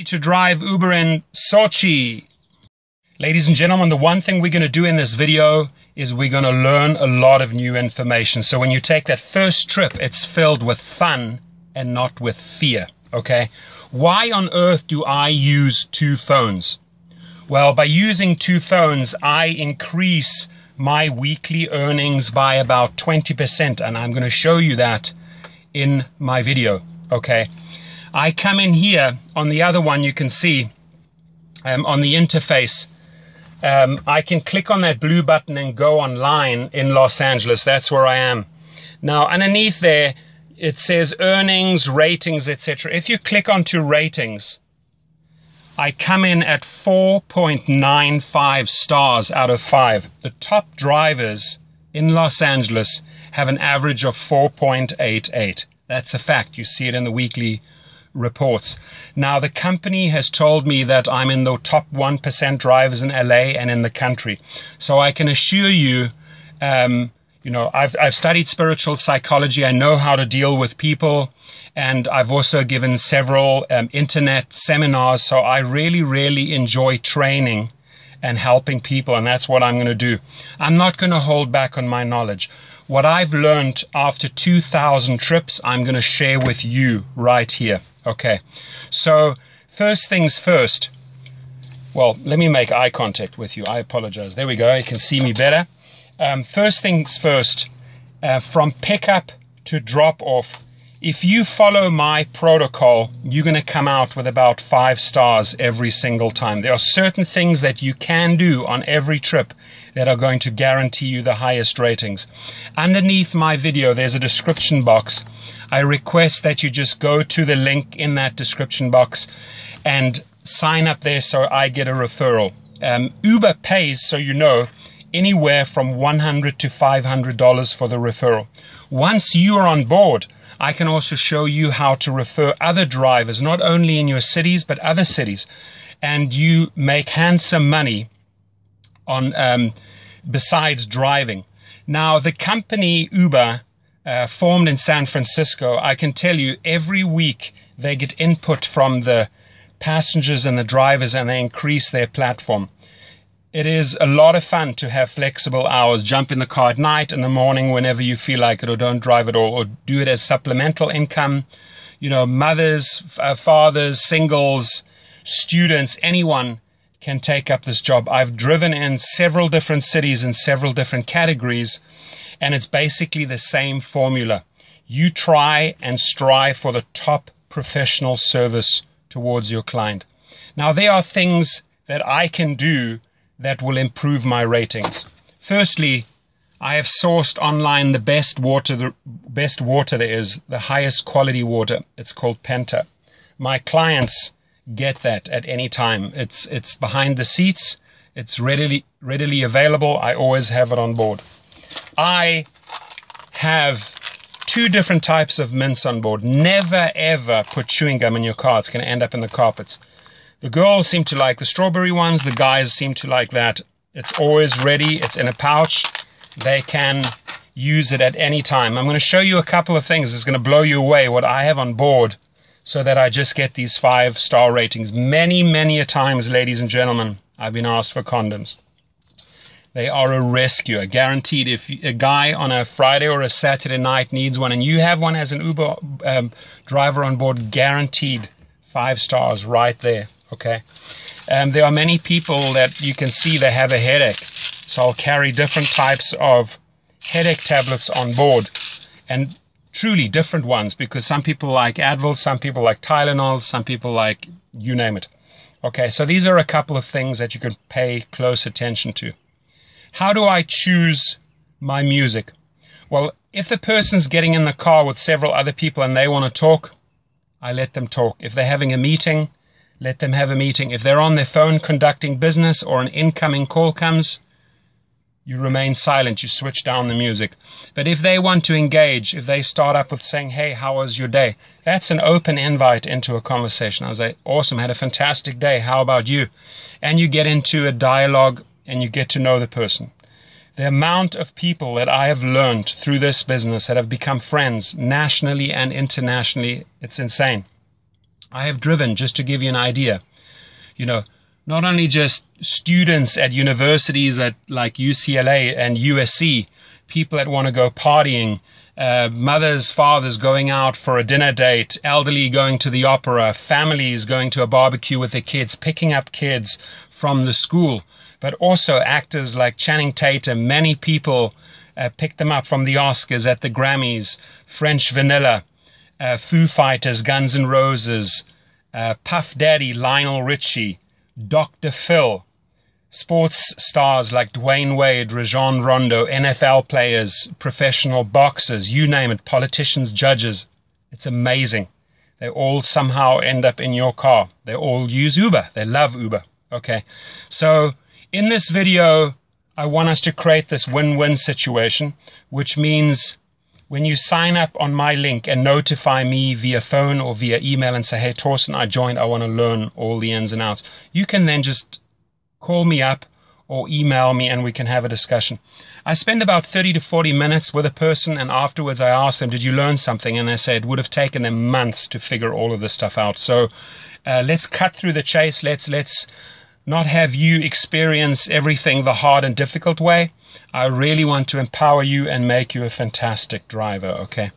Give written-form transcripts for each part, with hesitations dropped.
To drive Uber in Sochi. Ladies and gentlemen, the one thing we're going to do in this video is we're going to learn a lot of new information. So when you take that first trip, it's filled with fun and not with fear, okay? Why on earth do I use two phones? Well, by using two phones, I increase my weekly earnings by about 20%, and I'm going to show you that in my video, okay? I come in here, on the other one you can see, on the interface, I can click on that blue button and go online in Los Angeles. That's where I am. Now, underneath there, it says earnings, ratings, etc. If you click onto ratings, I come in at 4.95 stars out of 5. The top drivers in Los Angeles have an average of 4.88. That's a fact. You see it in the weekly reports. Now, the company has told me that I'm in the top 1% drivers in LA and in the country. So I can assure you, I've studied spiritual psychology. I know how to deal with people, and I've also given several internet seminars. So I really enjoy training and helping people, and that's what I'm going to do. I'm not going to hold back on my knowledge. What I've learned after 2,000 trips, I'm going to share with you right here. Okay, so first things first. Well, let me make eye contact with you. I apologize. There we go. You can see me better. First things first, from pickup to drop off, if you follow my protocol, you're going to come out with about 5 stars every single time. There are certain things that you can do on every trip that are going to guarantee you the highest ratings. Underneath my video, there's a description box. I request that you just go to the link in that description box and sign up there so I get a referral. Uber pays, so you know, anywhere from $100 to $500 for the referral. Once you are on board, I can also show you how to refer other drivers, not only in your cities, but other cities. And you make handsome money on besides driving. Now, the company Uber, formed in San Francisco, I can tell you every week they get input from the passengers and the drivers, and they increase their platform. It is a lot of fun to have flexible hours. Jump in the car at night, in the morning, whenever you feel like it, or don't drive at all, or do it as supplemental income. You know, mothers, fathers, singles, students, anyone can take up this job. I've driven in several different cities in several different categories, and it's basically the same formula. You try and strive for the top professional service towards your client. Now, there are things that I can do that will improve my ratings. Firstly, I have sourced online the best water there is, the highest quality water. It's called Penta. My clients get that at any time. It's behind the seats. It's readily available. I always have it on board. I have 2 different types of mints on board. Never ever put chewing gum in your car. It's going to end up in the carpets. The girls seem to like the strawberry ones. The guys seem to like that. It's always ready. It's in a pouch. They can use it at any time. I'm going to show you a couple of things. It's going to blow you away what I have on board, so that I just get these 5-star ratings. Many a times, ladies and gentlemen, I've been asked for condoms. They are a rescue, guaranteed. If a guy on a Friday or a Saturday night needs one, and you have one as an Uber driver on board, guaranteed 5 stars right there, okay? There are many people that you can see they have a headache. So I'll carry different types of headache tablets on board, and truly different ones, because some people like Advil, some people like Tylenol, some people like you name it. Okay, so these are a couple of things that you can pay close attention to. How do I choose my music? Well, if the person's getting in the car with several other people and they want to talk, I let them talk. If they're having a meeting, let them have a meeting. If they're on their phone conducting business or an incoming call comes, you remain silent, you switch down the music. But if they want to engage, if they start up with saying, hey, how was your day? That's an open invite into a conversation. I was like, awesome, had a fantastic day. How about you? And you get into a dialogue and you get to know the person. The amount of people that I have learned through this business that have become friends nationally and internationally, it's insane. I have driven, just to give you an idea, you know, not only just students at universities at like UCLA and USC, people that want to go partying, mothers, fathers going out for a dinner date, elderly going to the opera, families going to a barbecue with their kids, picking up kids from the school, but also actors like Channing Tatum. Many people pick them up from the Oscars, at the Grammys, French Vanilla, Foo Fighters, Guns N' Roses, Puff Daddy, Lionel Richie, Dr. Phil, sports stars like Dwayne Wade, Rajon Rondo, NFL players, professional boxers, you name it, politicians, judges. It's amazing. They all somehow end up in your car. They all use Uber. They love Uber. Okay. So in this video, I want us to create this win-win situation, which means when you sign up on my link and notify me via phone or via email and say, hey, Torsten, I joined, I want to learn all the ins and outs, you can then just call me up or email me and we can have a discussion. I spend about 30 to 40 minutes with a person, and afterwards I ask them, did you learn something? And they say it would have taken them months to figure all of this stuff out. So let's cut through the chase. Let's not have you experience everything the hard and difficult way. I really want to empower you and make you a fantastic driver, okay?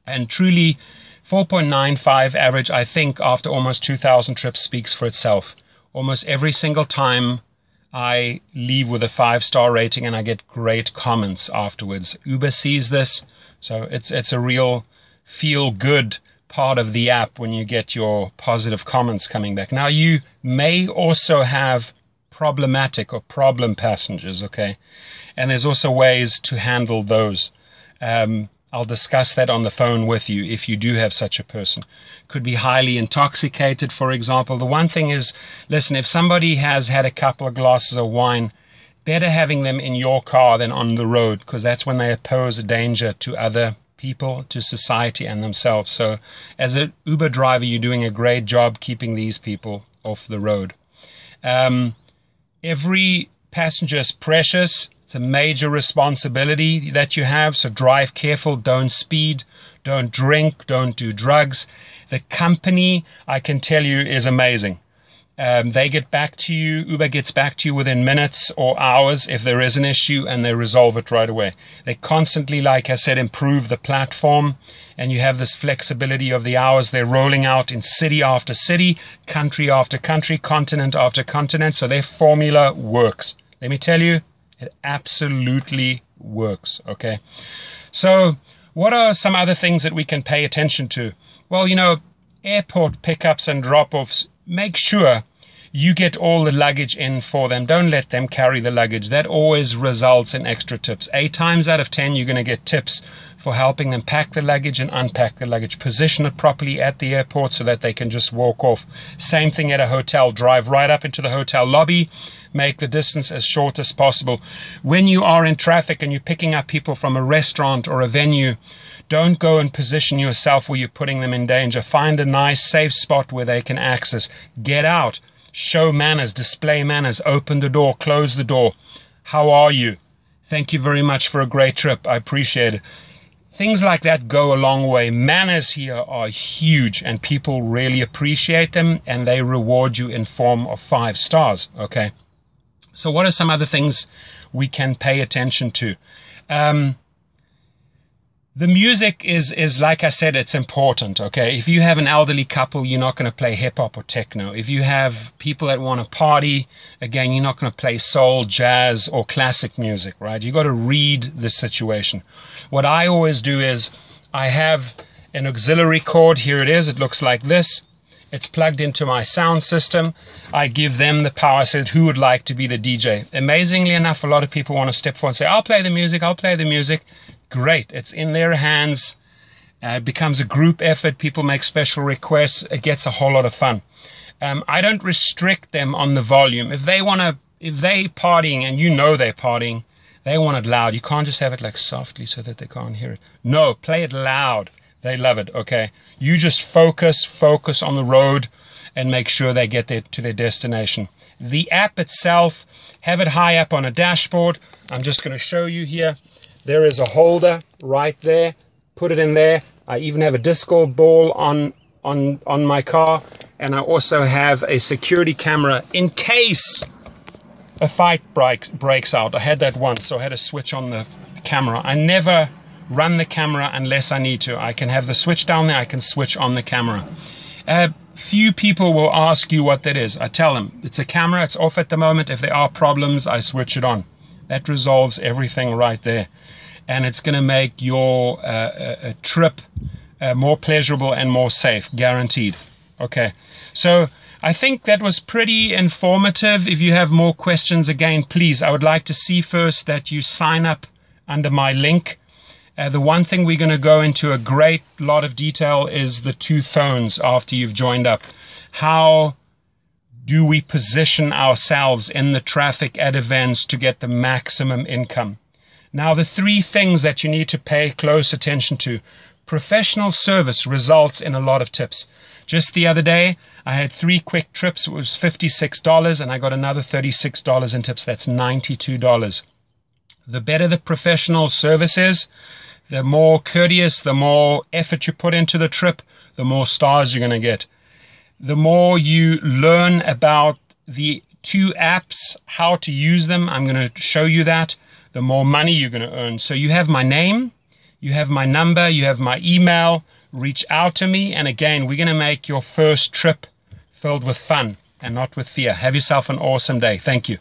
And truly, 4.95 average, I think, after almost 2,000 trips speaks for itself. Almost every single time I leave with a 5-star rating and I get great comments afterwards. Uber sees this, so it's a real feel-good part of the app when you get your positive comments coming back. Now, you may also have problematic or problem passengers, okay? And there's also ways to handle those. I'll discuss that on the phone with you if you do have such a person. Could be highly intoxicated, for example. The one thing is, listen, if somebody has had a couple of glasses of wine, better having them in your car than on the road, because that's when they pose a danger to other people, to society and themselves. So as an Uber driver, you're doing a great job keeping these people off the road. Every passenger is precious. It's a major responsibility that you have. So drive careful, don't speed, don't drink, don't do drugs. The company, I can tell you, is amazing. They get back to you, Uber gets back to you within minutes or hours if there is an issue, and they resolve it right away. They constantly, like I said, improve the platform, and you have this flexibility of the hours. They're rolling out in city after city, country after country, continent after continent, so their formula works. Let me tell you, it absolutely works, okay? So what are some other things that we can pay attention to? Well, you know, airport pickups and drop-offs, make sure you get all the luggage in for them. Don't let them carry the luggage. That always results in extra tips. 8 times out of 10, you're going to get tips for helping them pack the luggage and unpack the luggage. Position it properly at the airport so that they can just walk off. Same thing at a hotel. Drive right up into the hotel lobby. Make the distance as short as possible. When you are in traffic and you're picking up people from a restaurant or a venue, don't go and position yourself where you're putting them in danger. Find a nice, safe spot where they can access. Get out. Show manners. Display manners. Open the door. Close the door. How are you? Thank you very much for a great trip. I appreciate it. Things like that go a long way. Manners here are huge, and people really appreciate them, and they reward you in form of 5 stars. Okay. So what are some other things we can pay attention to? The music is, like I said, it's important, okay? If you have an elderly couple, you're not going to play hip-hop or techno. If you have people that want to party, again, you're not going to play soul, jazz, or classic music, right? You got to read the situation. What I always do is I have an auxiliary cord. Here it is. It looks like this. It's plugged into my sound system. I give them the power. I said, who would like to be the DJ? Amazingly enough, a lot of people want to step forward and say, I'll play the music, I'll play the music. Great. It's in their hands. It becomes a group effort. People make special requests. It gets a whole lot of fun. I don't restrict them on the volume. If they partying and you know they're partying, they want it loud. You can't just have it like softly so that they can't hear it. No, play it loud. They love it, okay? You just focus on the road and make sure they get to their destination. The app itself, have it high up on a dashboard. I'm just going to show you here. There is a holder right there. Put it in there. I even have a disco ball on on my car, and I also have a security camera in case a fight breaks out. I had that once, so I had to switch on the camera. I never run the camera unless I need to. I can have the switch down there, I can switch on the camera. Few people will ask you what that is. I tell them, it's a camera, it's off at the moment. If there are problems, I switch it on. That resolves everything right there. And it's going to make your trip more pleasurable and more safe, guaranteed. Okay, so I think that was pretty informative. If you have more questions, again, please, I would like to see first that you sign up under my link. The one thing we're going to go into a great lot of detail is the 2 phones after you've joined up. How do we position ourselves in the traffic at events to get the maximum income? Now, the 3 things that you need to pay close attention to. Professional service results in a lot of tips. Just the other day, I had 3 quick trips. It was $56, and I got another $36 in tips. That's $92. The better the professional service is, the more courteous, the more effort you put into the trip, the more stars you're going to get. The more you learn about the 2 apps, how to use them, I'm going to show you that, the more money you're going to earn. So you have my name, you have my number, you have my email. Reach out to me, and again, we're going to make your first trip filled with fun and not with fear. Have yourself an awesome day. Thank you.